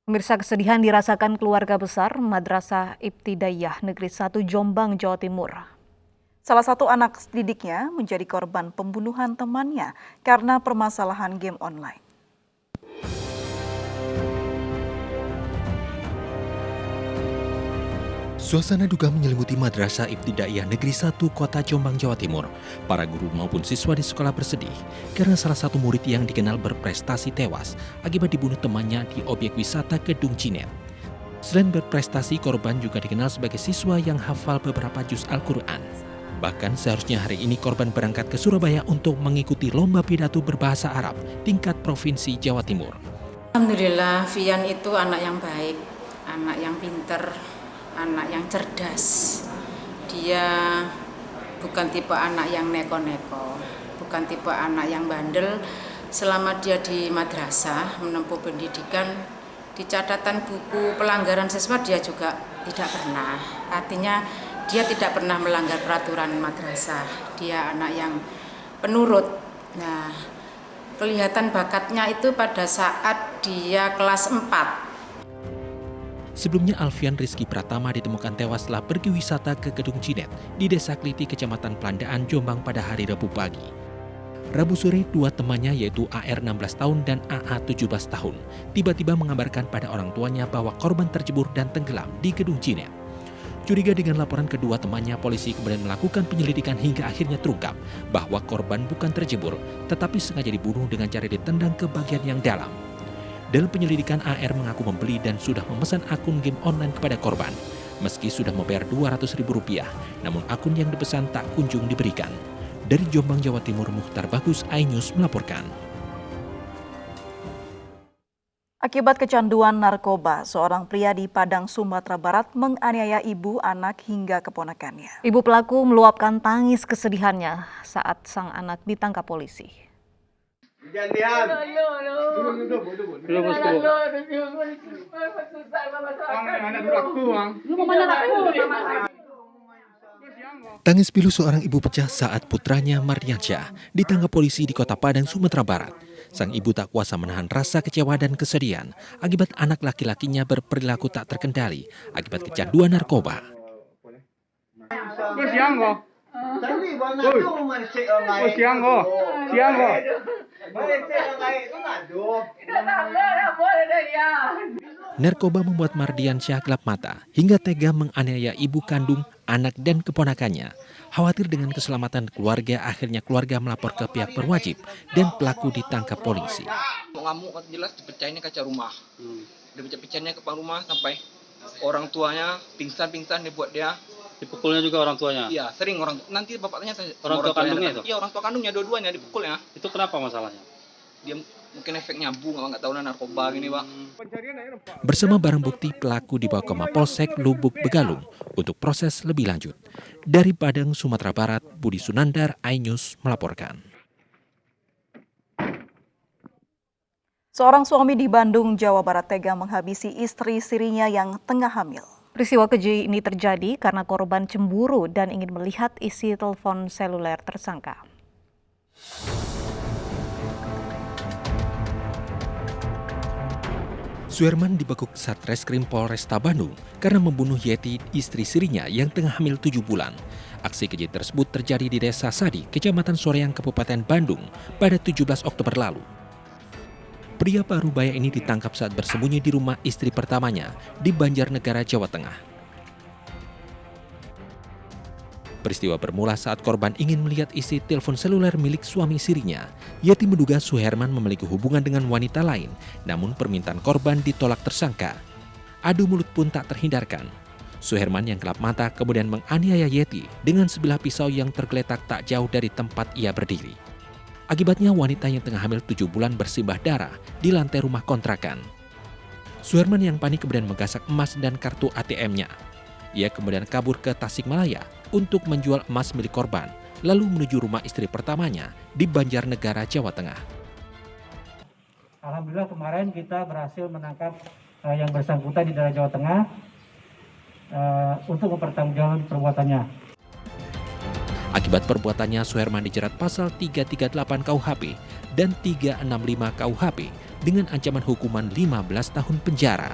Pemirsa, kesedihan dirasakan keluarga besar Madrasah Ibtidaiyah Negeri 1 Jombang, Jawa Timur. Salah satu anak didiknya menjadi korban pembunuhan temannya karena permasalahan game online. Suasana duka menyelimuti Madrasah Ibtidaiyah Negeri 1 Kota Jombang, Jawa Timur. Para guru maupun siswa di sekolah bersedih karena salah satu murid yang dikenal berprestasi tewas akibat dibunuh temannya di objek wisata Kedung Cinet. Selain berprestasi, korban juga dikenal sebagai siswa yang hafal beberapa juz Al-Quran. Bahkan seharusnya hari ini korban berangkat ke Surabaya untuk mengikuti lomba pidato berbahasa Arab tingkat Provinsi Jawa Timur. Alhamdulillah, Vian itu anak yang baik, anak yang pinter, anak yang cerdas. Dia bukan tipe anak yang neko-neko, bukan tipe anak yang bandel. Selama dia di madrasah menempuh pendidikan, di catatan buku pelanggaran siswa dia juga tidak pernah. Artinya dia tidak pernah melanggar peraturan madrasah. Dia anak yang penurut. Nah, kelihatan bakatnya itu pada saat dia kelas 4. Sebelumnya Alfian Rizky Pratama ditemukan tewas setelah pergi wisata ke Kedung Cinet di Desa Kliti, Kecamatan Pelandaan, Jombang pada hari Rabu pagi. Rabu sore, dua temannya yaitu AR 16 tahun dan AA 17 tahun tiba-tiba mengabarkan pada orang tuanya bahwa korban tercebur dan tenggelam di Kedung Cinet. Curiga dengan laporan kedua temannya, polisi kemudian melakukan penyelidikan hingga akhirnya terungkap bahwa korban bukan tercebur tetapi sengaja dibunuh dengan cara ditendang ke bagian yang dalam. Dalam penyelidikan, AR mengaku membeli dan sudah memesan akun game online kepada korban. Meski sudah membayar Rp200.000, namun akun yang dipesan tak kunjung diberikan. Dari Jombang, Jawa Timur, Mukhtar Bagus, iNews melaporkan. Akibat kecanduan narkoba, seorang pria di Padang, Sumatera Barat menganiaya ibu, anak hingga keponakannya. Ibu pelaku meluapkan tangis kesedihannya saat sang anak ditangkap polisi. Tangis pilu seorang ibu pecah saat putranya Mardiansyah ditangkap polisi di Kota Padang, Sumatera Barat. Sang ibu tak kuasa menahan rasa kecewa dan kesedihan akibat anak laki-lakinya berperilaku tak terkendali akibat kecanduan narkoba. Narkoba membuat Mardiansyah gelap mata hingga tega menganiaya ibu kandung, anak dan keponakannya. Khawatir dengan keselamatan keluarga, akhirnya keluarga melapor ke pihak berwajib dan pelaku ditangkap polisi. Ngamuk jelas dipecahinnya kaca rumah. Dipecah-pecahnya ke rumah sampai orang tuanya pingsan dibuat dia. Dipukulnya juga orang tuanya? Iya, sering orang. Nanti bapak tanya orang tua kandungnya itu? Iya, orang tua kandungnya dua-duanya dipukulnya. Itu kenapa masalahnya? Dia mungkin efek nyabu, nggak tahu narkoba gini, Pak. Bersama barang bukti, pelaku dibawa ke Mapolsek Lubuk Begalung untuk proses lebih lanjut. Dari Padang, Sumatera Barat, Budi Sunandar, iNews melaporkan. Seorang suami di Bandung, Jawa Barat tega menghabisi istri sirinya yang tengah hamil. Peristiwa keji ini terjadi karena korban cemburu dan ingin melihat isi telepon seluler tersangka. Suherman dibekuk Satreskrim Polresta Bandung karena membunuh Yeti, istri sirinya yang tengah hamil 7 bulan. Aksi keji tersebut terjadi di Desa Sadi, Kecamatan Soreang, Kabupaten Bandung pada 17 Oktober lalu. Pria parubaya ini ditangkap saat bersembunyi di rumah istri pertamanya di Banjarnegara, Jawa Tengah. Peristiwa bermula saat korban ingin melihat isi telepon seluler milik suami sirinya. Yeti menduga Suherman memiliki hubungan dengan wanita lain, namun permintaan korban ditolak tersangka. Adu mulut pun tak terhindarkan. Suherman yang gelap mata kemudian menganiaya Yeti dengan sebilah pisau yang tergeletak tak jauh dari tempat ia berdiri. Akibatnya wanita yang tengah hamil 7 bulan bersimbah darah di lantai rumah kontrakan. Suherman yang panik kemudian menggasak emas dan kartu ATM-nya. Ia kemudian kabur ke Tasikmalaya untuk menjual emas milik korban, lalu menuju rumah istri pertamanya di Banjarnegara, Jawa Tengah. Alhamdulillah kemarin kita berhasil menangkap yang bersangkutan di daerah Jawa Tengah untuk mempertanggungjawabkan perbuatannya. Akibat perbuatannya, Suherman dijerat pasal 338 KUHP dan 365 KUHP dengan ancaman hukuman 15 tahun penjara.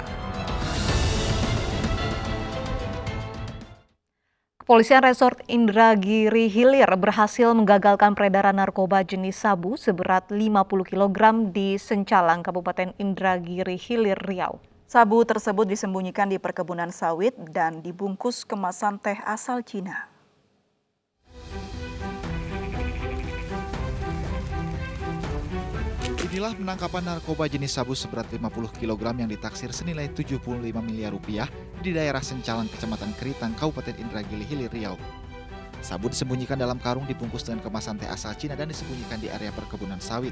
Kepolisian Resort Indragiri Hilir berhasil menggagalkan peredaran narkoba jenis sabu seberat 50 kg di Sencalang, Kabupaten Indragiri Hilir, Riau. Sabu tersebut disembunyikan di perkebunan sawit dan dibungkus kemasan teh asal Cina. Inilah penangkapan narkoba jenis sabu seberat 50 kg yang ditaksir senilai 75 miliar rupiah di daerah Sencalang, Kecamatan Keritang, Kabupaten Indragiri Hilir, Riau. Sabu disembunyikan dalam karung dibungkus dengan kemasan teh asal Cina dan disembunyikan di area perkebunan sawit.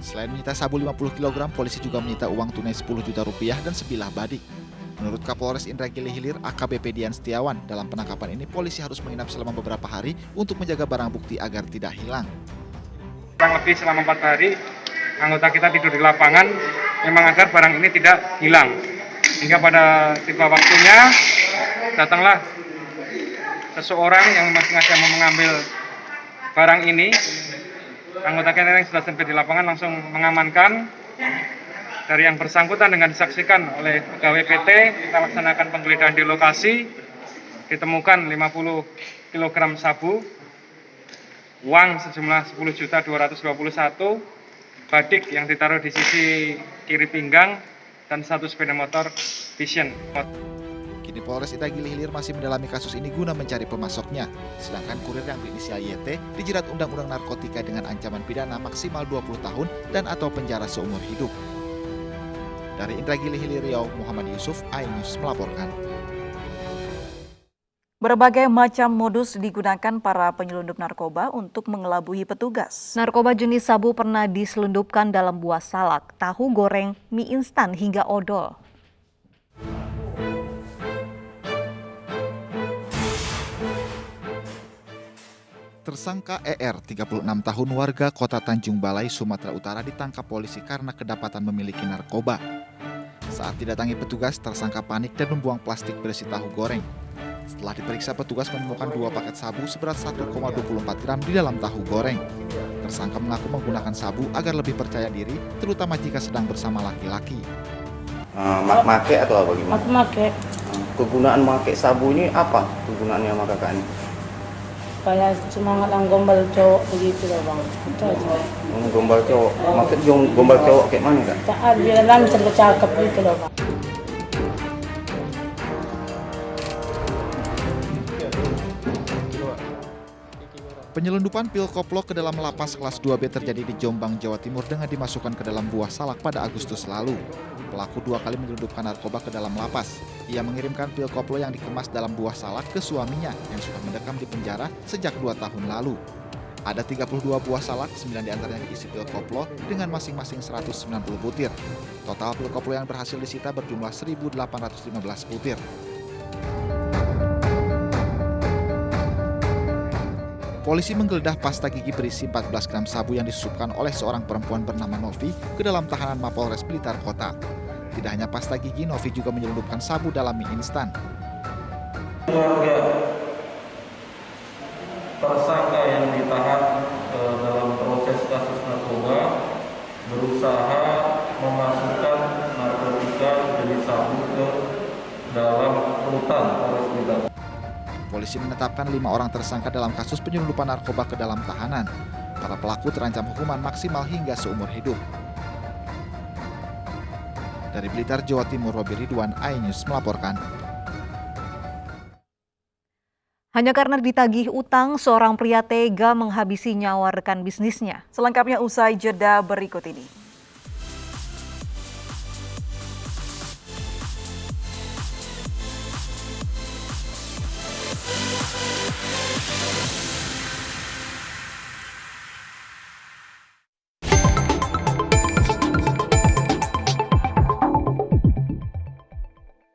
Selain menyita sabu 50 kg, polisi juga menyita uang tunai 10 juta rupiah dan sebilah badik. Menurut Kapolres Indragiri Hilir AKBP Dian Setiawan, dalam penangkapan ini polisi harus menginap selama beberapa hari untuk menjaga barang bukti agar tidak hilang. Kurang lebih selama 4 hari, anggota kita tidur di lapangan memang agar barang ini tidak hilang. Hingga pada tiba waktunya datanglah seseorang yang sengaja mau mengambil barang ini. Anggota kita yang sudah sampai di lapangan langsung mengamankan. Dari yang bersangkutan dengan disaksikan oleh pegawai PT, kita laksanakan penggeledahan di lokasi. Ditemukan 50 kg sabu, uang sejumlah 10.221, badik yang ditaruh di sisi kiri pinggang, dan 1 sepeda motor Vision. Kini Polres Indragiri Hilir masih mendalami kasus ini guna mencari pemasoknya. Sedangkan kurir yang berinisial YT dijerat Undang-Undang Narkotika dengan ancaman pidana maksimal 20 tahun dan atau penjara seumur hidup. Dari Indragiri Hilir, Riau, Muhammad Yusuf, iNews melaporkan. Berbagai macam modus digunakan para penyelundup narkoba untuk mengelabui petugas. Narkoba jenis sabu pernah diselundupkan dalam buah salak, tahu goreng, mie instan hingga odol. Tersangka ER, 36 tahun, warga Kota Tanjung Balai, Sumatera Utara ditangkap polisi karena kedapatan memiliki narkoba. Saat didatangi petugas, tersangka panik dan membuang plastik berisi tahu goreng. Setelah diperiksa, petugas menemukan 2 paket sabu seberat 1,24 gram di dalam tahu goreng. Tersangka mengaku menggunakan sabu agar lebih percaya diri, terutama jika sedang bersama laki-laki. Make atau apa gimana? Aku make. Kegunaan pakai sabu ini apa? Kegunaannya sama kakak ini? Supaya semangat lang gombal cowok begitu loh bang. Itu aja. Gombal cowok. Maksud gombal cowok kayak mana kak? Saat biar dalam cakep gitu loh bang. Penyelundupan pil koplo ke dalam lapas kelas 2B terjadi di Jombang, Jawa Timur dengan dimasukkan ke dalam buah salak pada Agustus lalu. Pelaku 2 kali menyelundupkan narkoba ke dalam lapas. Ia mengirimkan pil koplo yang dikemas dalam buah salak ke suaminya yang sudah mendekam di penjara sejak 2 tahun lalu. Ada 32 buah salak, 9 diantaranya diisi pil koplo dengan masing-masing 190 butir. Total pil koplo yang berhasil disita berjumlah 1.815 butir. Polisi menggeledah pasta gigi berisi 14 gram sabu yang disusupkan oleh seorang perempuan bernama Novi ke dalam tahanan Mapolres Blitar Kota. Tidak hanya pasta gigi, Novi juga menyelundupkan sabu dalam mie instan. Keluarga tersangka yang ditahan dalam proses kasus narkoba berusaha memasukkan narkotika jenis sabu ke dalam rutan Polres Blitar. Polisi menetapkan 5 orang tersangka dalam kasus penyelundupan narkoba ke dalam tahanan. Para pelaku terancam hukuman maksimal hingga seumur hidup. Dari Blitar, Jawa Timur, Robi Ridwan, iNews melaporkan. Hanya karena ditagih utang, seorang pria tega menghabisi nyawa rekan bisnisnya. Selengkapnya usai jeda berikut ini.